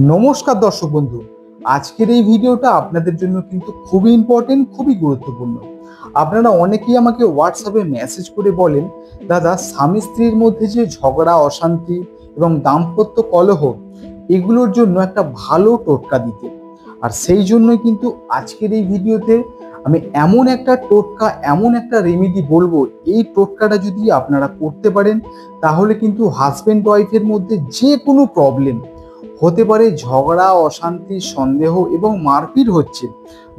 নমস্কার দর্শক বন্ধু, আজকের এই ভিডিওটা আপনাদের জন্য কিন্তু খুবই ইম্পর্টেন্ট, খুবই গুরুত্বপূর্ণ। আপনারা অনেকেই আমাকে হোয়াটসঅ্যাপে মেসেজ করে বলেন, দাদা স্বামী স্ত্রীর মধ্যে যে ঝগড়া, অশান্তি এবং দাম্পত্য কলহ, এগুলোর জন্য একটা ভালো টোটকা দিতে। আর সেই জন্যই কিন্তু আজকের এই ভিডিওতে আমি এমন একটা টোটকা, এমন একটা রেমেডি বলবো, এই টোটকাটা যদি আপনারা করতে পারেন তাহলে কিন্তু হাজব্যান্ড ওয়াইফের মধ্যে যে কোনো প্রবলেম হতে পারে, ঝগড়া, অশান্তি, সন্দেহ এবং মারপিট হচ্ছে,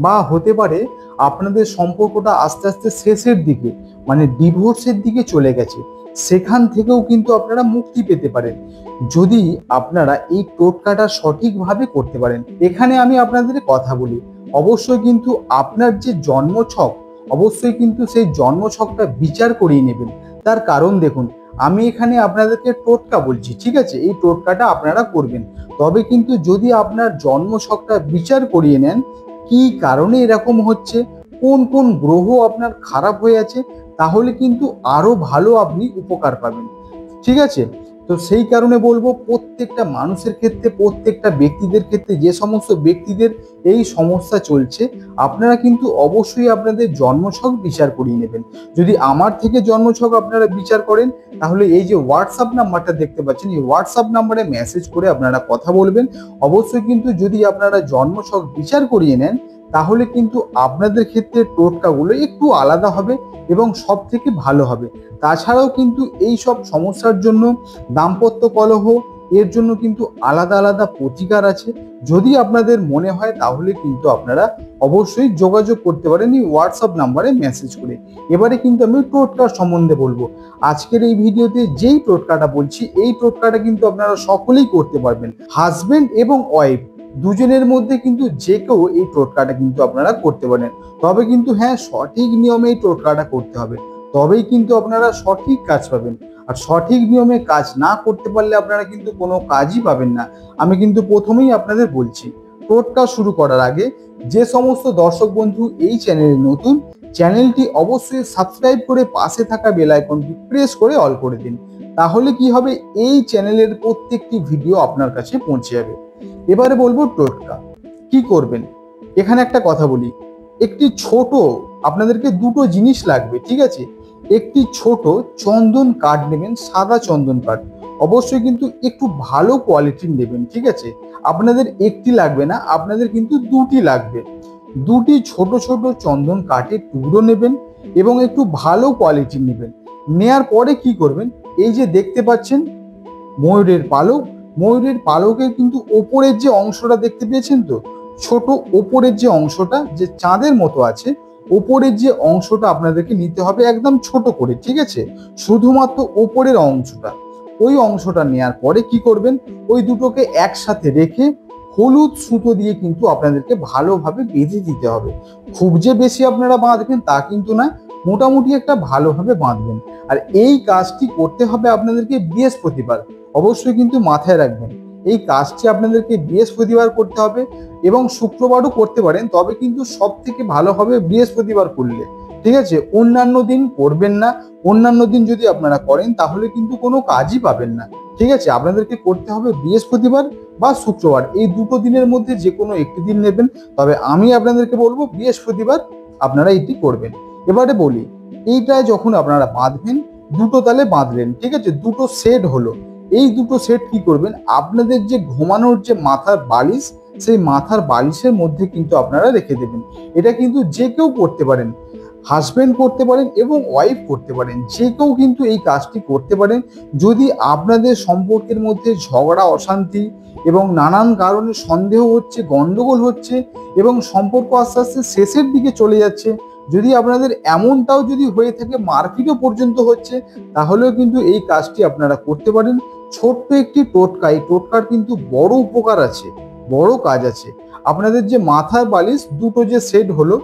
বা হতে পারে আপনাদের সম্পর্কটা আস্তে আস্তে শেষের দিকে মানে ডিভোর্সের দিকে চলে গেছে, সেখান থেকেও কিন্তু আপনারা মুক্তি পেতে পারেন যদি আপনারা এই টোটকাটা সঠিকভাবে করতে পারেন। এখানে আমি আপনাদের কথা বলি, অবশ্যই কিন্তু আপনার যে জন্মছক, অবশ্যই কিন্তু সেই জন্মছকটা বিচার করিয়ে নেবেন। তার কারণ দেখুন, আমি এখানে আপনাদেরকে টোটকা বলছি, ঠিক আছে, এই টোটকাটা আপনারা করবেন। তবে কিন্তু যদি আপনার জন্মছকটা বিচার করিয়ে নেন, কি কারণে এরকম হচ্ছে, কোন কোন গ্রহ আপনার খারাপ হয়ে আছে, তাহলে কিন্তু আরো ভালো আপনি উপকার পাবেন, ঠিক আছে। তো সেই কারণে বলবো, প্রত্যেকটা মানুষের ক্ষেত্রে, প্রত্যেকটা ব্যক্তিদের ক্ষেত্রে, যে সমস্ত ব্যক্তিদের এই সমস্যা চলছে, আপনারা কিন্তু অবশ্যই আপনাদের জন্মছক বিচার করিয়ে নেবেন। যদি আমার থেকে জন্মছক আপনারা বিচার করেন, তাহলে এই যে হোয়াটসঅ্যাপ নাম্বারটা দেখতে পাচ্ছেন, এই হোয়াটসঅ্যাপ নাম্বারে মেসেজ করে আপনারা কথা বলবেন। অবশ্যই কিন্তু যদি আপনারা জন্মছক বিচার করিয়ে নেন, তাহলে কিন্তু আপনাদের ক্ষেত্রে টোটকাগুলো একটু আলাদা হবে এবং সব থেকে ভালো হবে। তাছাড়াও কিন্তু এই সব সমস্যার জন্য, দাম্পত্য কলহ, এর জন্য কিন্তু আলাদা আলাদা প্রতিকার আছে। যদি আপনাদের মনে হয় তাহলে কিন্তু আপনারা অবশ্যই যোগাযোগ করতে পারেন এই হোয়াটসঅ্যাপ নাম্বারে মেসেজ করে। এবারে কিন্তু আমি টোটকার সম্বন্ধে বলবো। আজকের এই ভিডিওতে যেই টোটকাটা বলছি, এই টোটকাটা কিন্তু আপনারা সকলেই করতে পারবেন। হাজবেন্ড এবং ওয়াইফ দুজনের মধ্যে কিন্তু যে কেউ এই টোটকাটা কিন্তু আপনারা করতে পারেন। তবে কিন্তু হ্যাঁ, সঠিক নিয়মে এই টোটকাটা করতে হবে, তবেই কিন্তু আপনারা সঠিক কাজ পাবেন। আর সঠিক নিয়মে কাজ না করতে পারলে আপনারা কিন্তু কোনো কাজই পাবেন না। আমি কিন্তু প্রথমেই আপনাদের বলছি, টোটকা শুরু করার আগে যে সমস্ত দর্শক বন্ধু এই চ্যানেলে নতুন, চ্যানেলটি অবশ্যই সাবস্ক্রাইব করে পাশে থাকা বেল আইকনটি প্রেস করে অল করে দিন। তাহলে কি হবে, এই চ্যানেলের প্রত্যেকটি ভিডিও আপনার কাছে পৌঁছে যাবে। এবারে বলবো টোটকা কি করবেন। এখানে একটা কথা বলি, একটি ছোট, আপনাদেরকে দুটো জিনিস লাগবে, ঠিক আছে। একটি ছোট চন্দন কাঠ নেবেন, সাদা চন্দন কাঠ, অবশ্যই কিন্তু একটু ভালো কোয়ালিটির নেবেন, ঠিক আছে। আপনাদের একটি লাগবে না, আপনাদের কিন্তু দুটি লাগবে। দুটি ছোট ছোট চন্দন কাঠের টুকরো নেবেন এবং একটু ভালো কোয়ালিটির নেবেন। নেয়ার পরে কি করবেন, এই যে দেখতে পাচ্ছেন ময়ূরের পালক, ময়ূরের পালকের কিন্তু ওপরের যে অংশটা দেখতে পেয়েছেন তো, ছোট ওপরের যে অংশটা, যে চাঁদের মতো আছে, ওপরের যে অংশটা আপনাদেরকে নিতে হবে একদম ছোট করে, ঠিক আছে। শুধুমাত্র ওপরের অংশটা, ওই অংশটা নেওয়ার পরে কি করবেন, ওই দুটোকে একসাথে রেখে হলুদ সুতো দিয়ে কিন্তু আপনাদেরকে ভালোভাবে বেঁধে দিতে হবে। খুব যে বেশি আপনারা বাঁধবেন তা কিন্তু না, মোটামুটি একটা ভালোভাবে বাঁধবেন। আর এই কাজটি করতে হবে আপনাদেরকে বৃহস্পতিবার, অবশ্যই কিন্তু মাথায় রাখবেন এই কাজটি আপনাদেরকে বৃহস্পতিবার করতে হবে, এবং শুক্রবারও করতে পারেন, তবে কিন্তু সব থেকে ভালো হবে বৃহস্পতিবার করলে, ঠিক আছে। অন্যান্য দিন করবেন না, অন্যান্য দিন যদি আপনারা করেন তাহলে কিন্তু কোনো কাজই পাবেন না, ঠিক আছে। আপনাদেরকে করতে হবে বৃহস্পতিবার বা শুক্রবার, এই দুটো দিনের মধ্যে যে কোনো একটি দিন নেবেন, তবে আমি আপনাদেরকে বলবো বৃহস্পতিবার আপনারা এটি করবেন। এবারে বলি, এইটা যখন আপনারা বাঁধবেন, দুটো তালে বাঁধলেন, ঠিক আছে, দুটো সেট হলো। এই দুটো সেট কি করবেন, আপনাদের যে ঘুমানোর যে মাথার বালিশ, সেই মাথার বালিশের মধ্যে কিন্তু আপনারা রেখে দেবেন। এটা কিন্তু যে কেউ করতে পারেন, হাজবেন্ড করতে পারেন এবং ওয়াইফ করতে পারেন, যে কেউ কিন্তু এই কাজটি করতে পারেন। যদি আপনাদের সম্পর্কের মধ্যে ঝগড়া, অশান্তি এবং নানান কারণে সন্দেহ হচ্ছে, গন্ডগোল হচ্ছে এবং সম্পর্ক আস্তে আস্তে শেষের দিকে চলে যাচ্ছে, যদি আপনাদের এমনটাও যদি হয়ে থাকে, মারপিটও পর্যন্ত হচ্ছে, তাহলেও কিন্তু এই কাজটি আপনারা করতে পারেন। ছোট্ট একটি টোটকা, এই টোটকার কিন্তু বড় উপকার আছে, বড় কাজ আছে। আপনাদের যে মাথার বালিশ দুটো যে সেট হলো,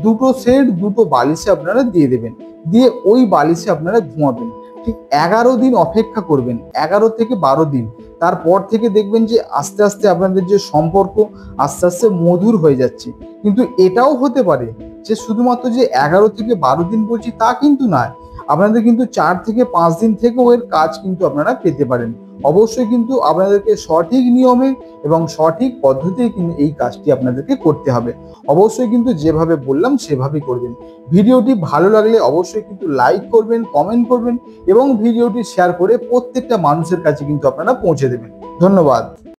দুটো সেট দুটো বালিশে আপনারা দিয়ে দেবেন, দিয়ে ওই বালিশে আপনারা ঘুমাবেন। ঠিক 11 দিন অপেক্ষা করবেন, 11 থেকে 12 দিন। তারপর থেকে দেখবেন যে আস্তে আস্তে আপনাদের যে সম্পর্ক আস্তে আস্তে মধুর হয়ে যাচ্ছে। কিন্তু এটাও হতে পারে যে শুধুমাত্র যে 11 থেকে 12 দিন বলছি তা কিন্তু নয়, আপনাদের কিন্তু 4 থেকে 5 দিন থেকেও এর কাজ কিন্তু আপনারা পেতে পারেন। অবশ্যই কিন্তু আপনাদেরকে সঠিক নিয়মে এবং সঠিক পদ্ধতিতে কিন্তু এই কাজটি আপনাদেরকে করতে হবে। অবশ্যই কিন্তু যেভাবে বললাম সেভাবেই করবেন। ভিডিওটি ভালো লাগলে অবশ্যই কিন্তু লাইক করবেন, কমেন্ট করবেন এবং ভিডিওটি শেয়ার করে প্রত্যেকটা মানুষের কাছে কিন্তু আপনারা পৌঁছে দেবেন। ধন্যবাদ।